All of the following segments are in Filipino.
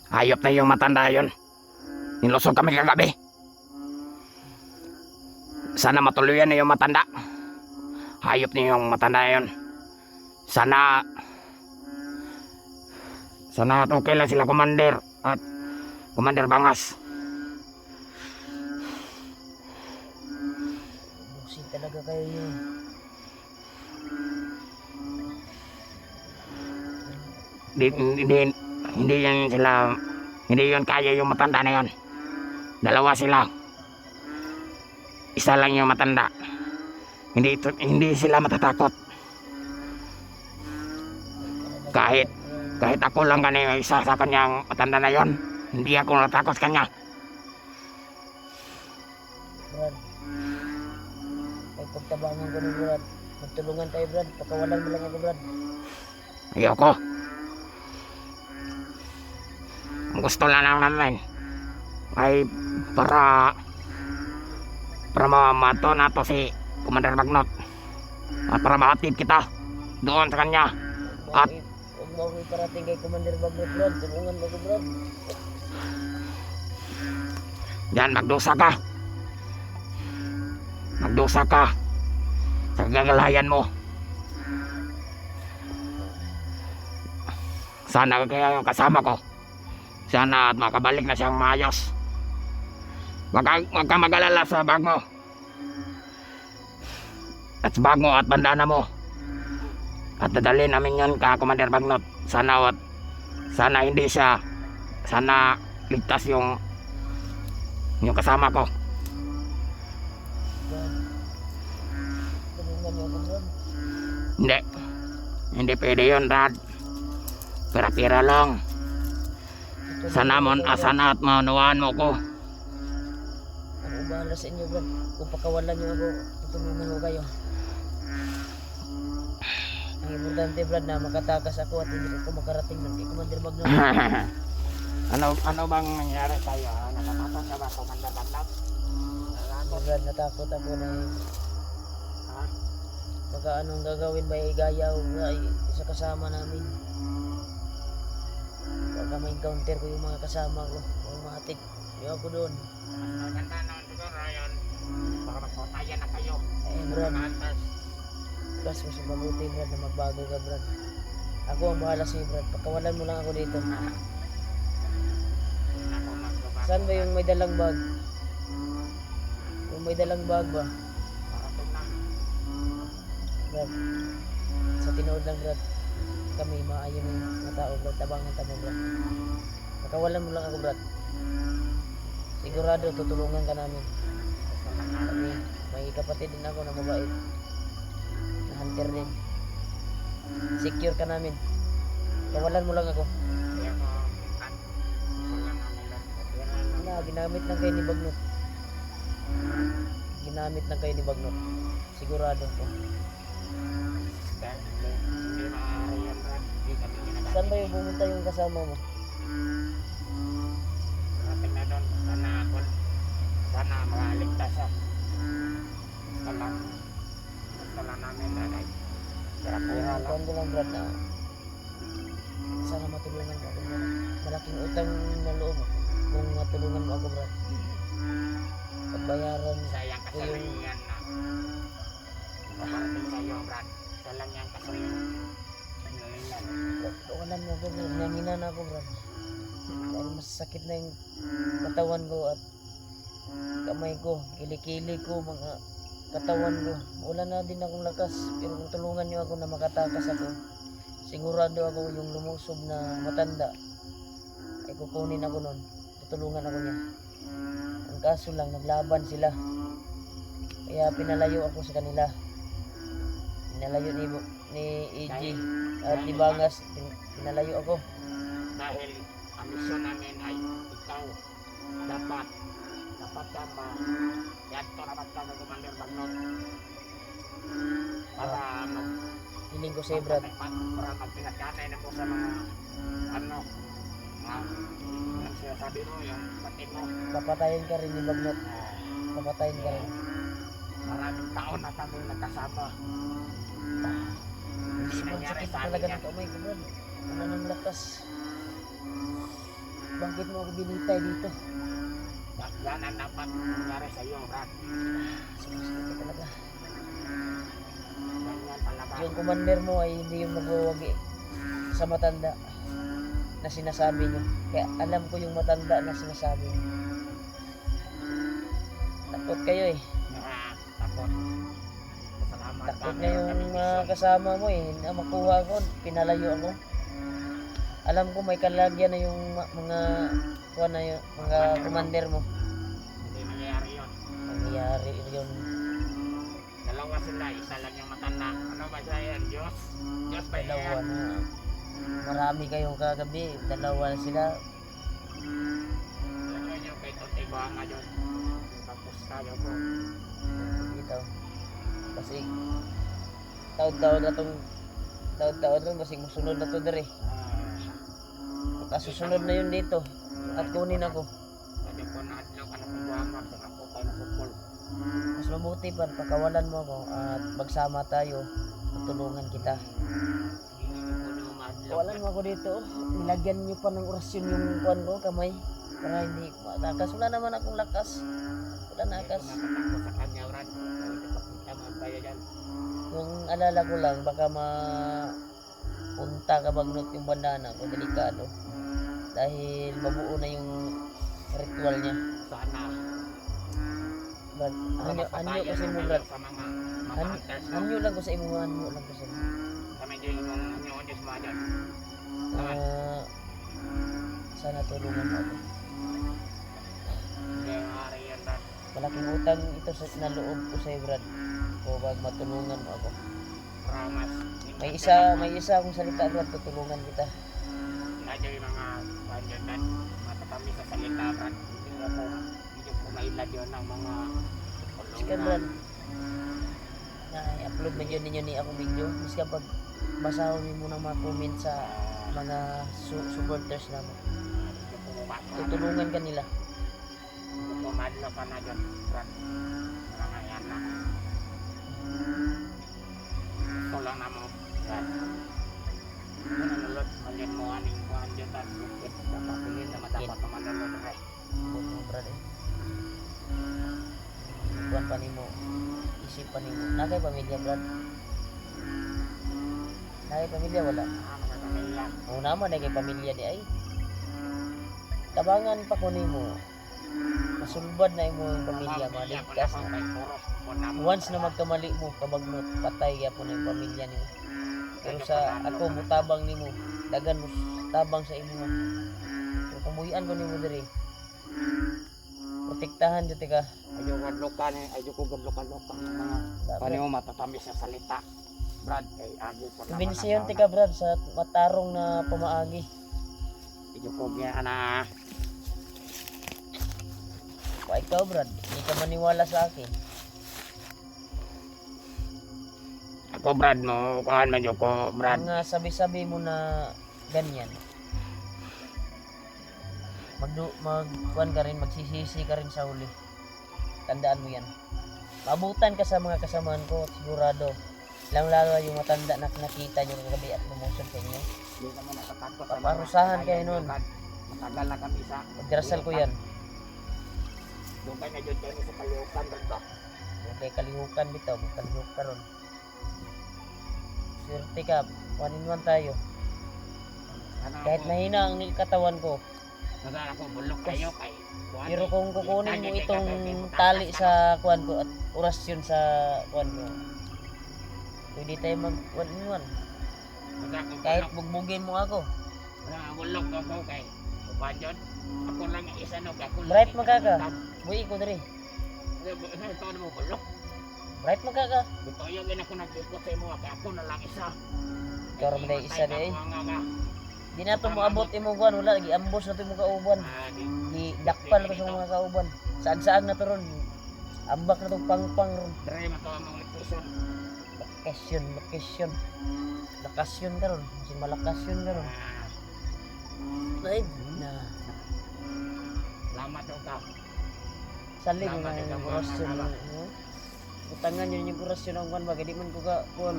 Hayop na yung matanda yon. Nilusog kami kagabi. Sana matuluyan na yung matanda. Hayop na yung matanda yon. Sana okay lang sila Commander at Commander Bangas. Busin talaga kayo yun. Hindi yan sila, hindi yon kaya yung matanda na yon. Dalawa sila. Isa lang yung matanda. Hindi sila matatakot. Kahit ako lang kanina isa sa kanyang matanda na yon, hindi ako natakot sa kanya. Brad, may pagtabangan ko ni Brad. Magtulungan tayo Brad, pakawalan mo lang ako Brad. Ayoko. Ang gusto lang namin ay para mamato na to si Commander Bagnot at para mahatid kita doon sa kanya. At huwag mo ako iparating kay Commander Bagnot Brad, tulungan mo ko Brad. yan, magdusa ka sa kagalayan mo. Sana kaya yung kasama ko, sana at makabalik na siyang maayos. Wag ka mag-alala sa bag mo at bandana mo, at dadalhin namin yan ka Commander Bagnot. Sana hindi siya, sana ligtas yung kasama ko. Brad, tulungan mo ako Brad. Hindi pwede yun, Rad. Pira-pira lang. Sana mo at maunawaan mo ko. Ako bahala sa inyo Brad. Kung pakawalan niyo ako, tutulungan ko kayo. Ang importante Brad na makatakas ako at hindi ako makarating ng kay Commander Bagnot. ano bang nangyari sa'yo? Natatakot ka ba, Commander Bagnot? Brad, natakot ako na baka anong gagawin ba igayaw ay isa kasama namin. Baka may encounter ko yung mga kasama ko. Kung mahatik niyo ako doon. Maganda naman siguro yun. Baka magpatayan na kayo. Brad, mas mabuti Brad na magbago ka Brad. Ako ang bahala sa'yo Brad. Pagkawalan mo lang ako dito. Saan ba yung may dalang bag? Yung may dalang bag ba? Brad, sa tinood lang Brad, kami maayon ng mga tao Brad, tabangan tamo Brad. Pagkawalan mo lang ako Brad, sigurado tutulungan ka namin. Kami, may kapatid din ako na mabait, na hunter din. Secure ka namin. Pagkawalan mo lang ako. Ginamit ng kayo ni Bagnot. Ginamit ng kayo ni Bagnot. Sigurado ko. Saan ba yung pumunta yung kasama mo? Rating na doon. Sana makaligtas siya. Gusto lang namin nanay. Pira-pira lang. Kuhan ko lang Brad na sana matulungan ko. Malaking utang na loob kung matulungan mo ako Brad. Pagbayaran Sayang ko yung kasalanan na paparating sa'yo, Brad. Isa lang yan kasalanan. Kawalan mo ako Brad. Nangina na ako Brad. Dahil masakit na yung katawan ko at kamay ko, kilikili ko, mga katawan ko. Wala na din akong lakas. Pero kung tulungan niyo ako na makatakas ako, sigurado ako yung lumusob na matanda ay kukunin ako nun. Tutulungan ako niya. Ang kaso lang, naglaban sila. Kaya pinalayo ako sa kanila. Pinalayo ni EG at ni Bangas. Pinalayo ako. Dahil ang misyon namin ay ikaw dapat ka yadto dapat ka ng Commander Bagnot para Hiling ko sa'yo Brad. para magpinagkanay na po sa mga ang sinasabi mo yung batid mo. Papatayin ka rin ni Bagnot. Papatayin ka rin. Maraming taon na kami nagkasama. Sobrang sakit talaga ng kamay ko Brad. Wala nang lakas. bakit mo ako binitay dito? Yan ang dapat nangyari sa iyo, Brad. Sumasakit ka talaga. Ganyan talaga. Yung commander mo ay hindi yung magwawagi sa matanda na sinasabi niyo. Kaya alam ko yung matanda na sinasabi niyo. Takot kayo eh. Takot. Salamat. Takot niya yung mga kasama mo eh. Na makuha ko, pinalayo ako. Alam ko may kalagyan na yung mga mga commander mo. Hindi mangyayari yun. Nangyayari yun. Dalawa sila, isa lang yung matanda. Ano ba siya yan? Diyos? Diyos ba Dalawa yan? na. Marami kayong kagabi. Dalawa na sila. Yan yung kay Tote Banga yun. Tapos tayo po. Dito. Kasi taon-taon na itong taon-taon lang kasi musunod na to dere. Kasusunod na yun dito. At kunin ako. Sabi ko na adlaw ka na pagbuhamag sa ako kayo na football. Mas mabuti pa, pakawalan mo ako at magsama tayo. Tutulungan kita. Kawalan mo ako dito. Nilagyan niyo pa ng orasyon yung kuwan ko, kamay. Para hindi matakas. Wala naman akong lakas. Wala na akas. Nakatakot sa kanya, Brad. Hindi pakita magbayo dyan. Yung alala ko lang, baka punta ka bagnot yung bandana ko, delikado. Dahil mabuo na yung ritual niya. Sana. Brad, anyo kasi mo, Brad. Sa mga hunters mo. Anyo lang ko sa imo, anyo lang ko sa imo. Kami din yung Diyos mo dyan. Sana tulungan mo ako. Hindi maaari yan, Brad. Malaking utang ito sa naloob ko sa iyo, Brad. O wag matulungan mo ako. Promise. May isa akong salita, Brad, tutulungan kita. Medyo yung mga bandyan, Brad. Matatamis sa salita, Brad. Hindi ko mailad yun ng mga Sige, Brad. Na-upload na yun ninyo ni ako video. Miska pag basahon mo ng mga comment sa mga supporters namin. Tutulungan ka nila. Pumadlo ka na dyan, Brad. Parang yan na. Gusto lang na mo, Brad. Manulot, malyan mo aning kuhan dyan, Brad. Bukit, kapapilin na madapat na manulot, Brad. Huwag mo, Brad eh. Kuhan pa ni mo. Isip pa ni mo. Nakay pamilya, Brad. Nakay pamilya, wala. Mga pamilya. Oo naman, nakay pamilya di ay. Tabangan pa ko ni mo. Masulbad na imo yung pamilya, maligtas na. Once na magkamali mo, kabagnot, patay ya po na yung pamilya nimo. Pero sa ako, mutabang nimo, dagan mo tabang sa imo. Pero kumuhian ko nimo diri. Protektahan jud ka. Ayaw ko gadlokan mga paano mo matatamis sa salita, Brad. Kay agi po naman. Binisiyon tika, Brad, sa matarong na pamaagi. Ayaw ko biya na. Kung ikaw, Brad, hindi ka maniwala sa akin. Ako, Brad, mo kuhan man ko, Brad. Mga sabi-sabi mo na ganyan. Magkuhan ka rin, magsisisi ka rin sa huli. Tandaan mo yan. Maabutan ka sa mga kasamaan ko at sigurado. Lalo yung matanda na nakita nyo kagabi at lumusod sa inyo. Hindi naman natatakot. Paparusahan kayo nun. Matagal na kami sa... Magdarasal ko yan. Doon kayo na dyan kayo sa kalihukan, Brad. Huwag kayo kalihukan bitaw, magkalihuk ka ron. Swerte ka, 1-in-1 tayo. Kahit mahina ang katawan ko. Nagala ko, bulok kayo kay... Pero kung kukunin mo itong tali sa kuwan ko at orasyon sa kuwan ko, pwede tayo mag 1-in-1. Kahit bugbugin mo ako. Bulok ako kay... Kupanjon. Ako lang isa no. Bright magkaka. Buhi ko diri. Ito na mo bulok. Bright magkaka. Ito yung ako nagkikot sa imo. Kaya ako na lang isa. Ikaw rin na isa di eh. Di na ito mo abot imo kuwan. Wala lagi ambos na ito mo kauban. Di dakpan na ito sa mga kauban. Saan-saan na ito ron. Ambak na itong pang-pang ron. Dari matawa mong location. Location. Lakasyon ka ron. Kasi malakasyon ka ron. Ay, na. Salamat daw ka. Saling na yung orasyon. Utangan yun yung orasyon ng kuwan. Bagay di man ko ka kuwan.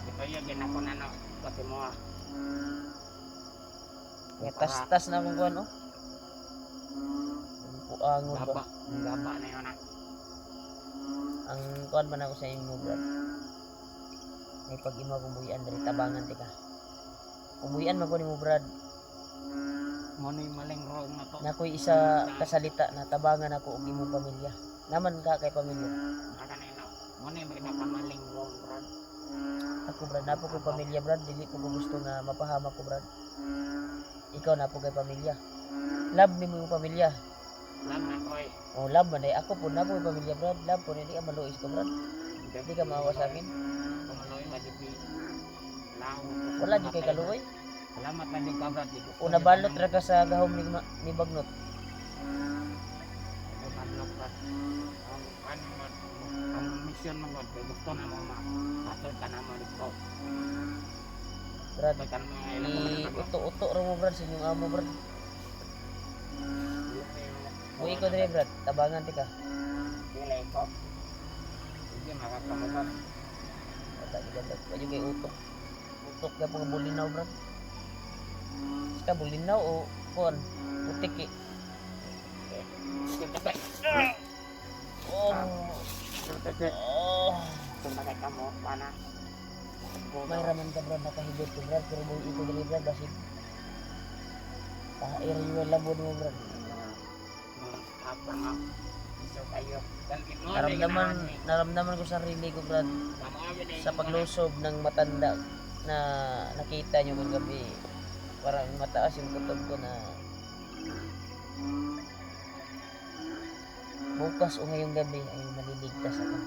Ito yung ginako na no. Kasi mo Kaya tas-tas na akong kuan oh. Ang puangon ko. Gaba. Gaba na yun ah. Ang kuan man ako sa imo brad. May pag-ima kong buhian dali tabangan tika. Umuyan man ko nimo brad. Mo na yung maling wrong na to. Nakoy isa kasalita na tabangan ako og imong pamilya. Naman ka kay pamilya. Makanino. Mo na yung pinakamaling wrong brad. Ako brad, napo ko'y pamilya brad, dili ko gusto na mapahama ko brad. Ikaw napo kay pamilya. Love nimo yung pamilya. Lang na ko eh. Oh, love man ay ako po napo ko'y pamilya brad. Love po hindi ka maluis ko brad. Hindi ka maawa sa akin. Kumaloy madibi. Lao. Wala di kay kaluoy. Salamat na din ka brad. O nabalot ra ka sa gahom ni Bagnot. Nabalot brad. Ang mission mo God, gusto na mo patol ka na mo dito. Brad, Kan mo uto-uto ra mo brad sa inyong amo brad. Buhi ko dire brad, tabangan tika. Dili ko. Hindi makakamutan. Wala di brad, wala kay utok. Utok ka mga bulinaw brad. Ska bulinaw o kon, putik eh. Oh. Oh. Kumbaga ka mo, pana. May raman ka brad, nakahigit ko brad, pero buhi ko dire brad, basig. Pahair yung labon mo brad. Apa nga. So kayo. Naramdaman ko sa sarili ko brad, sa paglusob ng matanda na nakita nyo kagabi. Parang mataas yung kutob ko na bukas o ngayong gabi ay maliligtas ako.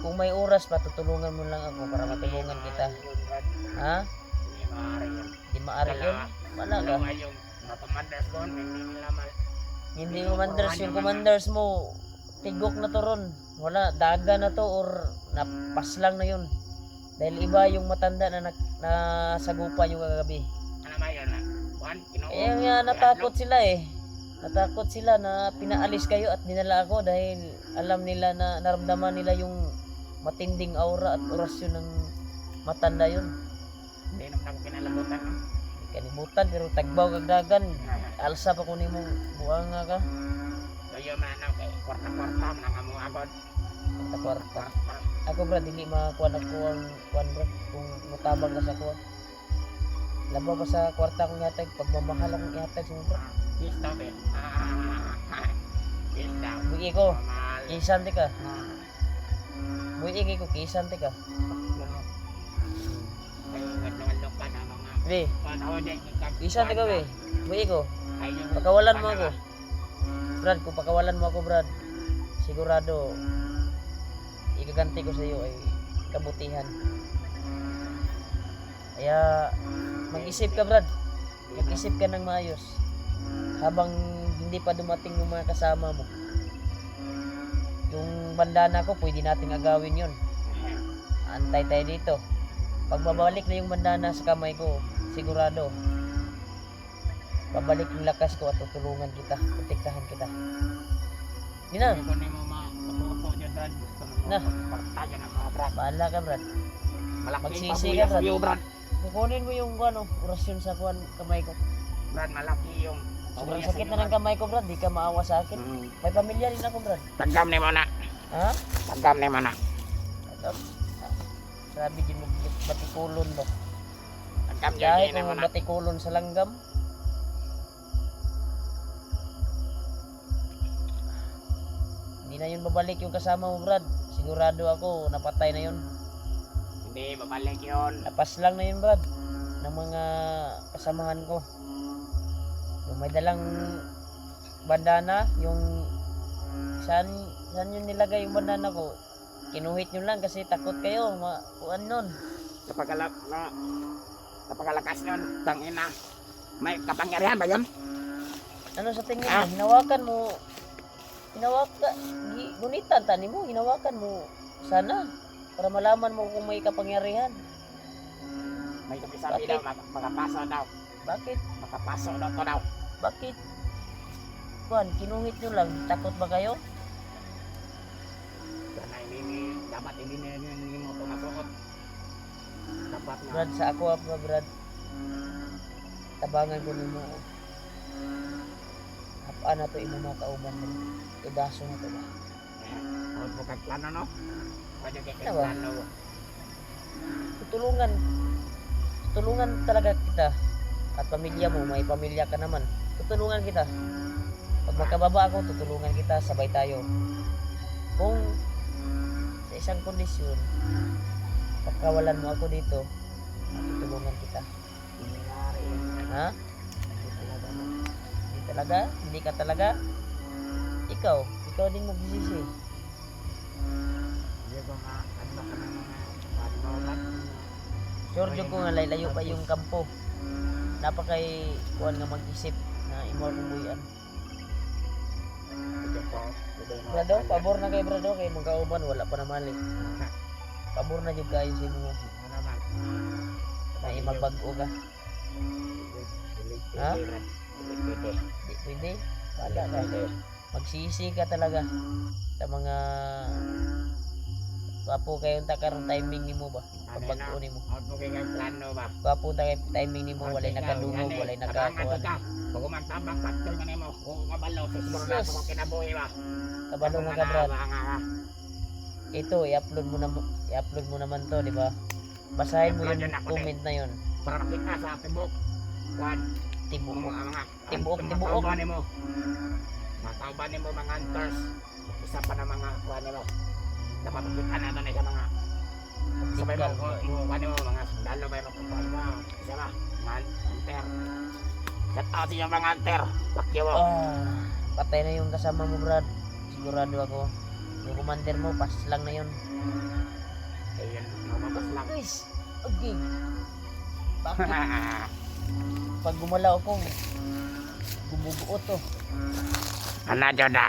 Kung may oras pa, tutulungan mo lang ako para matulungan kita. Ha? Di maaari yun? Wala ka. Hindi commanders yung commanders mo. Tigok na to ron. Wala, daga na to or napaslang na yun. Dahil iba yung matanda na nasagupan yung kagabi. Ano ba yun? Kaya nga natakot sila eh. Natakot sila na pinaalis kayo at dinala ako dahil alam nila na naramdaman nila yung matinding aura at orasyon ng matanda yun. Hindi naman ako pinalabutan. Kalimutan pero tagbaw kagdagan. Alsa pa kunin mong buhanga ka. So yun man ako kay kwarta-kwarta man ang agad. Kwarta. Ako brad, hindi makuha ako ang kuwan brad kung mutabang ka sa kuwan. Labaw pa sa kwarta kong yatag, pagmamahal akong yatag sa mga brad. Kista ba? Kista. Bugi ko, Mahal. kisan ka. Bugi ko, kisan ka. Ay, ngalong ka na mga Be, panahon din. kisan ka be. Bugi ko, pakawalan mo ako. Brad, kung pakawalan mo ako brad, sigurado igaganti ko sa iyo ay kabutihan. Kaya mag-isip ka brad. Mag-isip ka ng maayos. Habang hindi pa dumating yung mga kasama mo. Yung bandana ko, pwede nating agawin yun. Antay tayo dito. Pag babalik na yung bandana sa kamay ko, sigurado babalik yung lakas ko at tutulungan kita, protektahan kita. Yun na. Kung mo matuto dyan brad, gusto mo Na. magparta dyan ang mga brad. Bahala ka brad. Malaki Magsisi pabuya ka, sa brad. iyo brad. Kukunin mo yung ano, orasyon sa kuwan kamay ko. Brad, malaki yung Sobrang sakit na ng kamay ko brad, di ka maawa sa akin. May pamilya rin ako brad. Tagam ni mo na. Ha? Tagam ni mo na. Grabe din mo batikulon do. Tagam Dahil dyan ni mo kung na. batikulon sa langgam. Hindi na yun babalik yung kasama mo brad. Sigurado ako napatay na yun. Hindi, babalik yun. Napas lang na yun brad ng mga kasamahan ko. Yung may dalang bandana, yung saan yun nilagay yung bandana ko. Kinuhit nyo lang kasi takot kayo kuan nun. Kapagalakas yun, tangina. May kapangyarihan ba yun? Ano sa tingin mo? Hinawakan mo. Gunitan tani mo, hinawakan mo. Sana para malaman mo kung may kapangyarihan. May sabi daw, makapaso daw. Bakit? Makapaso daw to daw. Bakit? Kuan, kinuhit nyo lang. Takot ba kayo? Dapat hindi mo ito masuot. Dapat na. Brad, sa ako pa Brad. tabangan ko nimo. Hapaan na to imo mga kauban mo. Idaso na to ba? Huwag mo kang plano, no? Pwede kayo Ano ba? plano. Tutulungan. Tutulungan talaga kita. At pamilya mo, may pamilya ka naman. Tutulungan kita. Pag magkababa ako, tutulungan kita, sabay tayo. Kung sa isang kondisyon, pagkawalan mo ako dito, tutulungan kita. Pingyari yun. Ha? Hindi talaga, no? Hindi talaga? Hindi ka talaga? Ikaw din magsisisi. Hindi ko nga, ano ka ng mga panolat. Sure jud ko nga layo pa yung kampo. Napakay kuan nga mag-isip na imo akong buyan. Hindi ko, hindi mo. Brado, pabor na kay Brado kay magkauban wala pa namali. Pabor na jud kayo sa imo Ano naman? na imabag-o ka. Ha? Pwede. Di pwede. Wala ka. Magsisi ka talaga sa mga Wapo kayong takarong timing nimo ba? Pagbag-o nimo. Huwag mo kayong plano ba? Wapo ta kay timing nimo walay nakadungog, walay nakakuan. Kung magtabak, patol ka nimo. Kung kabalo, siguro na ako kinabuhi ba? Kabalo na ka brad. Ito i-upload mo naman to, di ba? Basahin mo yung comment na yon. Para makita sa Facebook. Kwan. Tibuok. Tibuok. Tibuok. Mga tauban nimo mga hunters. Isa pa na mga kwan nimo. Napapagkitaan nato na sa mga sabay mo kwan nimo mga sundalo ba yung kumpay mo. Isa ba? Mga hunter. Shout out sa mga hunter. Pakyaw mo. Patay na yung kasama mo brad. Sigurado ako. Yung commander mo, pas lang na yun. Ayun, lumabas lang. Guys, okay. Bakit? Pag gumalaw ako, gumuguo to. Ano, Joda?